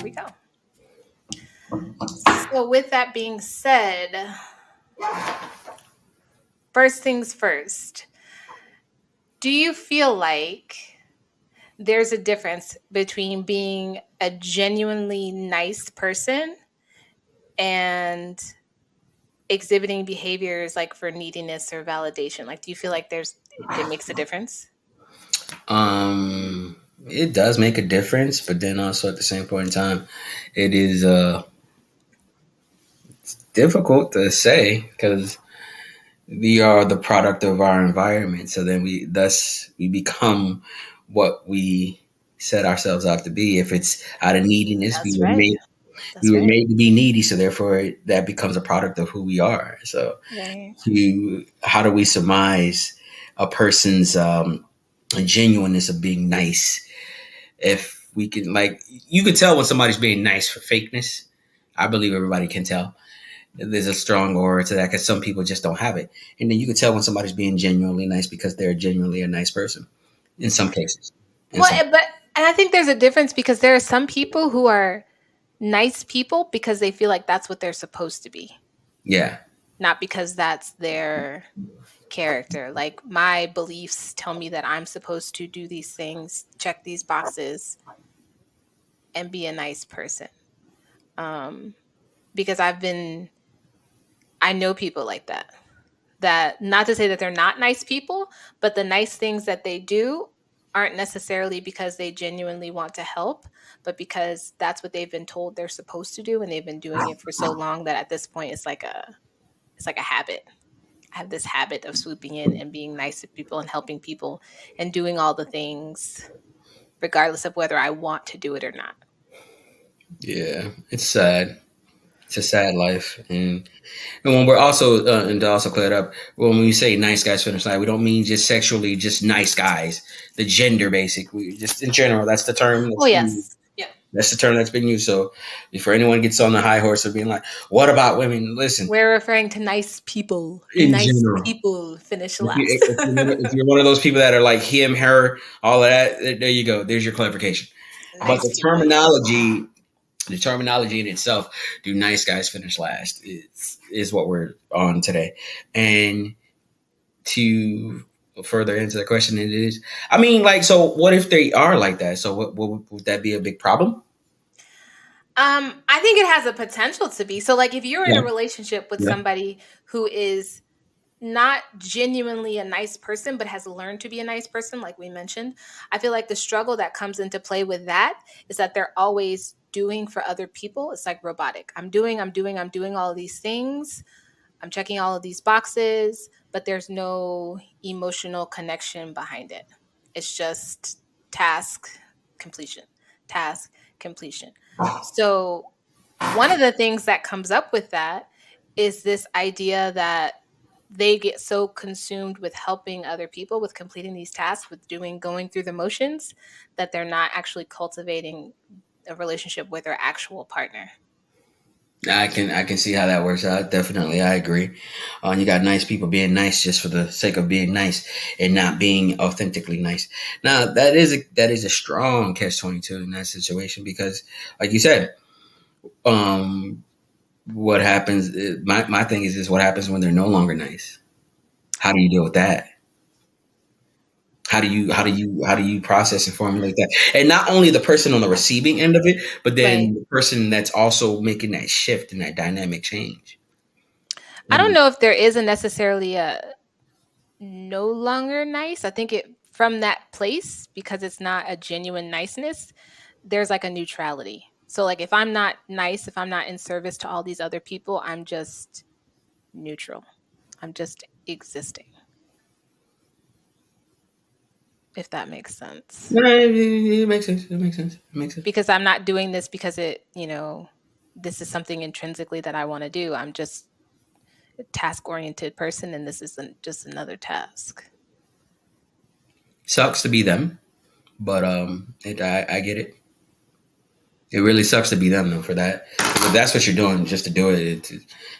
we go. So, with that being said, first things first, do you feel like there's a difference between being a genuinely nice person and exhibiting behaviors like for neediness or validation? Like, do you feel like it makes a difference? It does make a difference, but then also at the same point in time, it is difficult to say because we are the product of our environment. So then we become what we set ourselves out to be. If it's out of neediness, That's right. we That's were right. made to be needy, so therefore that becomes a product of who we are. So Right. how do we surmise a person's genuineness of being nice? If we can, like, you can tell when somebody's being nice for fakeness. I believe everybody can tell. There's a strong aura to that because some people just don't have it. And then you can tell when somebody's being genuinely nice because they're genuinely a nice person in some cases. Well, and I think there's a difference because there are some people who are nice people because they feel like that's what they're supposed to be, Yeah. not because that's their character. Like, my beliefs tell me that I'm supposed to do these things, check these boxes, and be a nice person. Because I know people like that. That, not to say that they're not nice people, but the nice things that they do aren't necessarily because they genuinely want to help, but because that's what they've been told they're supposed to do, and they've been doing it for so long that at this point it's like a habit. I have this habit of swooping in and being nice to people and helping people and doing all the things regardless of whether I want to do it or not. Yeah. It's sad. It's a sad life. And when we're also, and to also clear it up, when we say nice guys finish line, we don't mean just sexually, just nice guys. The gender basic, we just in general, that's the term. Oh, yes. Yeah. That's the term that's been used. So before anyone gets on the high horse of being like, what about women? Listen, We're referring to nice people. in Nice general, people finish if, last. you, if you're one of those people that are like him, her, all of that, there you go. There's your clarification. But Nice people. the terminology in itself, do nice guys finish last, is what we're on today. And to further answer the question, it is, I mean, like, so what if they are like that? So what would that be a big problem? I think it has a potential to be. So, like, if you're in Yeah. a relationship with Yeah. somebody who is not genuinely a nice person, but has learned to be a nice person, like we mentioned, I feel like the struggle that comes into play with that is that they're always doing for other people. It's like robotic. I'm doing all of these things. I'm checking all of these boxes, but there's no emotional connection behind it. It's just task completion, task completion. So, one of the things that comes up with that is this idea that they get so consumed with helping other people, with completing these tasks, with going through the motions, that they're not actually cultivating a relationship with their actual partner. I can see how that works out. Definitely, I agree. You got nice people being nice just for the sake of being nice and not being authentically nice. Now that is a strong catch-22 in that situation because, like you said, what happens? My thing is what happens when they're no longer nice. How do you deal with that? How do you process and formulate that? And not only the person on the receiving end of it, but then Right. the person that's also making that shift and that dynamic change. I don't know if there is a necessarily a no longer nice. I think it from that place, because it's not a genuine niceness, there's like a neutrality. So, like, if I'm not nice, if I'm not in service to all these other people, I'm just neutral. I'm just existing. If that makes sense. No, it makes sense. It makes sense. It makes sense. Because I'm not doing this because this is something intrinsically that I want to do. I'm just a task-oriented person, and this isn't just another task. Sucks to be them, but I get it. It really sucks to be them though for that. If that's what you're doing just to do it,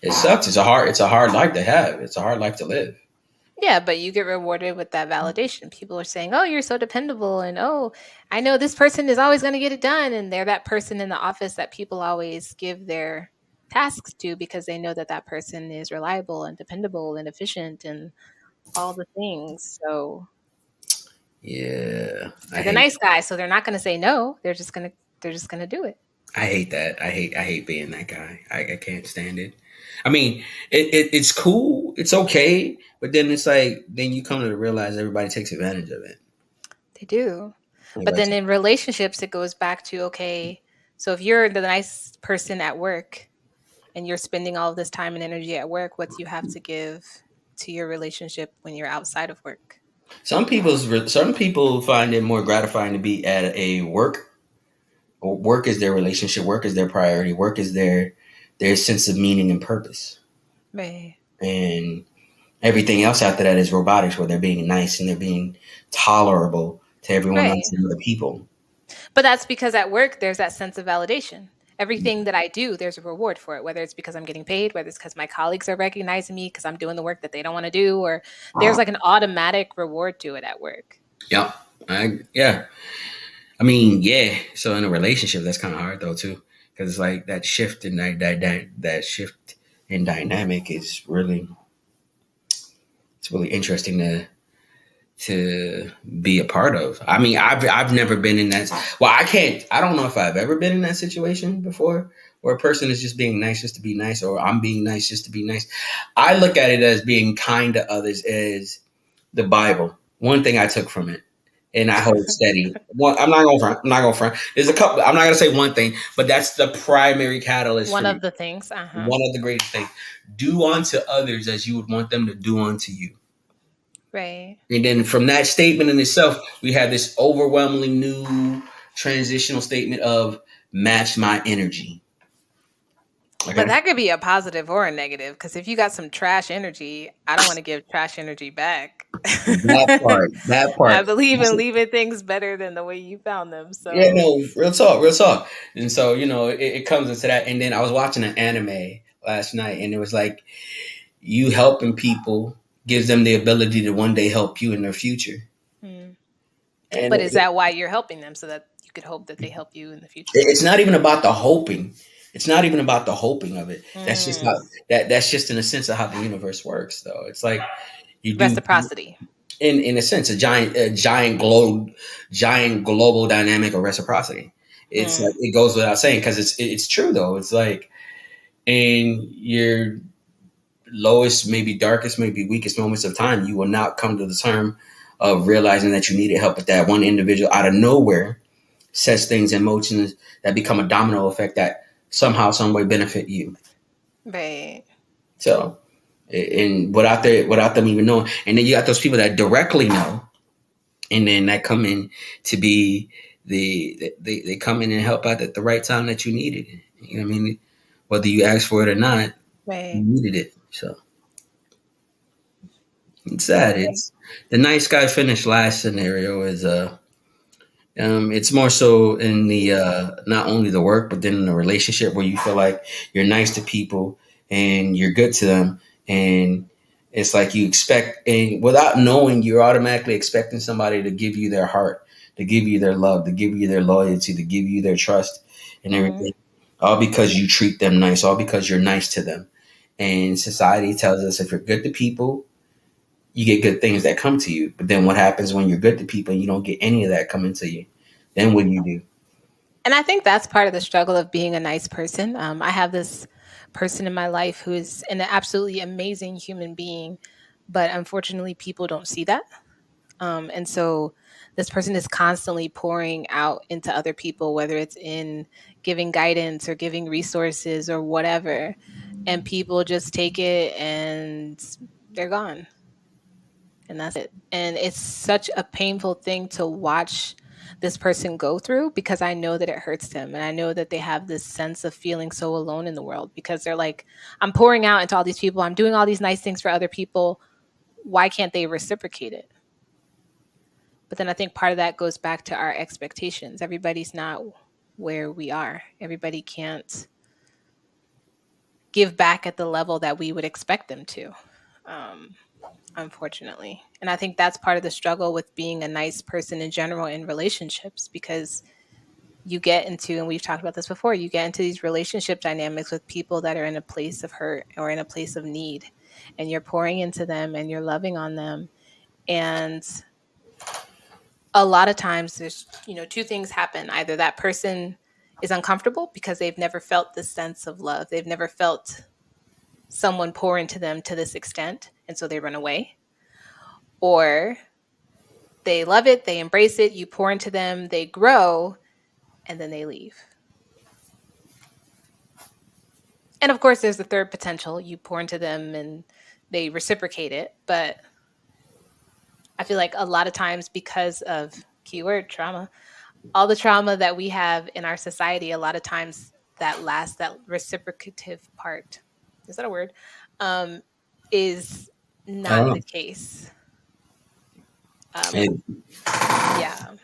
it sucks. It's a hard life to have. It's a hard life to live. Yeah, but you get rewarded with that validation. People are saying, "Oh, you're so dependable," and "Oh, I know this person is always going to get it done," and they're that person in the office that people always give their tasks to because they know that that person is reliable and dependable and efficient and all the things. So Yeah, they're the nice guy, so they're not going to say no. They're just going to do it. I hate that. I hate being that guy. I can't stand it. I mean, it's cool, it's okay, but then it's like then you come to realize everybody takes advantage of it. They do. But Everybody then takes- in relationships, it goes back to okay, so if you're the nice person at work and you're spending all of this time and energy at work, what do you have to give to your relationship when you're outside of work? some people find it more gratifying to be at a work. Work is their relationship. Work is their priority. Work is their sense of meaning and purpose. Right. And everything else after that is robotics, where they're being nice and they're being tolerable to everyone Right. else and other people. But that's because at work, there's that sense of validation. Everything that I do, there's a reward for it, whether it's because I'm getting paid, whether it's because my colleagues are recognizing me because I'm doing the work that they don't want to do, or there's like an automatic reward to it at work. Yep. Yeah. I mean, yeah. So in a relationship, that's kind of hard though too, because it's like that shift in that shift in dynamic is really it's really interesting to be a part of. I mean, I've never been in that. Well, I can't. I don't know if I've ever been in that situation before, where a person is just being nice just to be nice, or I'm being nice just to be nice. I look at it as being kind to others as the Bible. One thing I took from it, and I hold steady. One, I'm not going front. I'm not going front. There's a couple. I'm not going to say one thing, but that's the primary catalyst for One me. of the things. Uh huh. One of the greatest things: do unto others as you would want them to do unto you. Right. And then from that statement in itself, we have this overwhelmingly new transitional statement of match my energy. But Okay. that could be a positive or a negative because if you got some trash energy, I don't want to give trash energy back. That part. That I part. believe in leaving things better than the way you found them. Yeah, So, no, real talk, real talk. And so, it comes into that. And then I was watching an anime last night, and it was like you helping people gives them the ability to one day help you in their future. mm. And But is that why you're helping them so that you could hope that they help you in the future? it's not even about the hoping. It's not even about the hoping of it. That's just how Mm. that's just in a sense of how the universe works, though. It's like you do Reciprocity. in a sense a giant global dynamic of reciprocity. It's Mm. like it goes without saying because it's true though. It's like in your lowest, maybe darkest, maybe weakest moments of time, you will not come to the term of realizing that you needed help, but that one individual out of nowhere sets things in motion that become a domino effect that somehow, some way benefit you. Right. So, and without them even knowing, and then you got those people that directly know, and then that come in to be they come in and help out at the right time that you needed it. You know what I mean? Whether you asked for it or not, you Right. needed it. So it's sad. It's the nice guy finish last scenario is it's more so in the not only the work, but then in the relationship where you feel like you're nice to people and you're good to them, and it's like you expect, and without knowing, you're automatically expecting somebody to give you their heart, to give you their love, to give you their loyalty, to give you their trust and Mm. everything, all because you treat them nice, all because you're nice to them. And society tells us if you're good to people, you get good things that come to you. But then what happens when you're good to people and you don't get any of that coming to you? Then what do you do? And I think that's part of the struggle of being a nice person. I have this person in my life who is an absolutely amazing human being, but unfortunately, people don't see that. And so this person is constantly pouring out into other people, whether it's in giving guidance or giving resources or whatever. And people just take it and they're gone. And that's it. And it's such a painful thing to watch this person go through because I know that it hurts them. And I know that they have this sense of feeling so alone in the world because they're like, I'm pouring out into all these people, I'm doing all these nice things for other people. Why can't they reciprocate it? But then I think part of that goes back to our expectations. Everybody's not where we are. Everybody can't give back at the level that we would expect them to. Um, unfortunately. And I think that's part of the struggle with being a nice person in general in relationships, because you get into, and we've talked about this before, you get into these relationship dynamics with people that are in a place of hurt or in a place of need. And you're pouring into them and you're loving on them. And a lot of times there's, two things happen. Either that person is uncomfortable because they've never felt this sense of love. They've never felt someone pour into them to this extent. And so they run away. Or they love it, they embrace it, you pour into them, they grow, and then they leave. And of course, there's the third potential. You pour into them and they reciprocate it. But I feel like a lot of times, because of keyword trauma, all the trauma that we have in our society, a lot of times that reciprocative part, is that a word? Is not Oh. the case. And Yeah.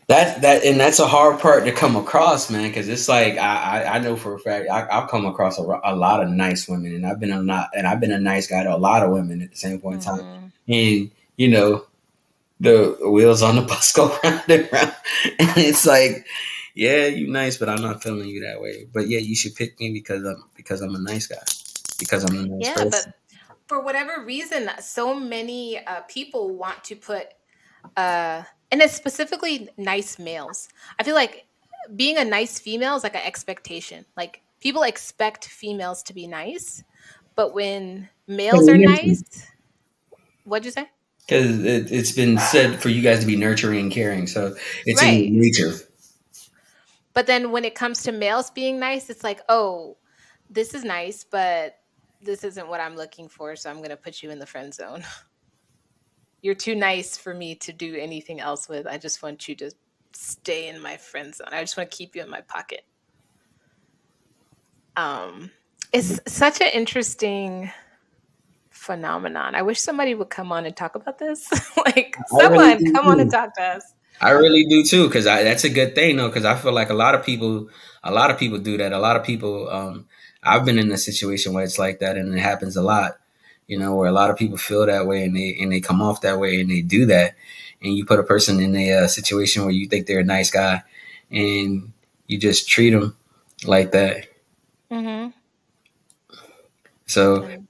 and that's a hard part to come across, man, because it's like I know for a fact I've come across a lot of nice women, and I've been a nice guy to a lot of women at the same point in time, Mm-hmm. and the wheels on the bus go round and round, and it's like, yeah, you nice, but I'm not feeling you that way. But yeah, you should pick me because I'm a nice guy, because I'm a nice Yeah, but person. for whatever reason, so many people want to put, and it's specifically nice males. I feel like being a nice female is like an expectation. Like people expect females to be nice, but when males are nice, what'd you say? Because it's been said for you guys to be nurturing and caring, so it's in your Right. nature. But then when it comes to males being nice, it's like, oh, this is nice, but this isn't what I'm looking for, so I'm going to put you in the friend zone. You're too nice for me to do anything else with. I just want you to stay in my friend zone. I just want to keep you in my pocket. It's such an interesting phenomenon. I wish somebody would come on and talk about this. Like, I really someone do come on and too. talk to us. I really do too, because that's a good thing though. Because I feel like a lot of people do that. A lot of people, I've been in a situation where it's like that, and it happens a lot. Where a lot of people feel that way, and they come off that way, and they do that, and you put a person in a situation where you think they're a nice guy, and you just treat them like that. Mm-hmm. So And,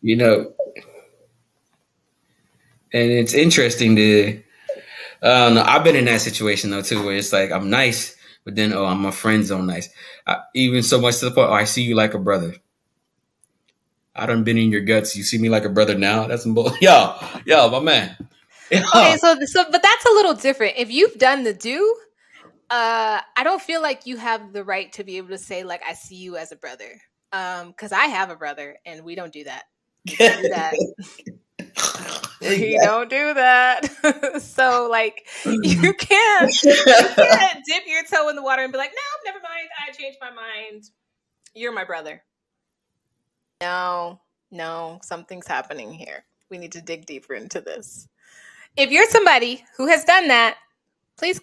and it's interesting to. No, I've been in that situation though too, where it's like I'm nice, but then I'm my friend zone nice. Even so much to the point, I see you like a brother. I done been in your guts. You see me like a brother now. That's some bull. Yo, my man. okay, Yo. but that's a little different. If you've done the do, I don't feel like you have the right to be able to say like I see you as a brother. Because I have a brother and we don't do that. We don't do that. We don't do that. So like you can't dip your toe in the water and be like, no, never mind. I changed my mind. You're my brother. No, something's happening here. We need to dig deeper into this. If you're somebody who has done that, please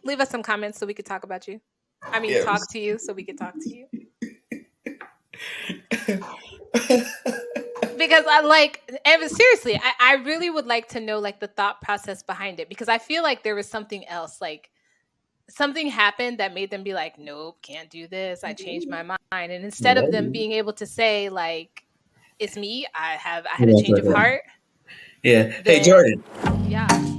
leave us some comments so we could talk about you. I mean, Yeah. talk to you so we could talk to you. Because seriously, I really would like to know like the thought process behind it, because I feel like there was something else, like something happened that made them be like, nope, can't do this. I changed my mind. And instead of them being able to say like, it's me, I had a change of heart. Yeah. Hey, Then Jordan. yeah.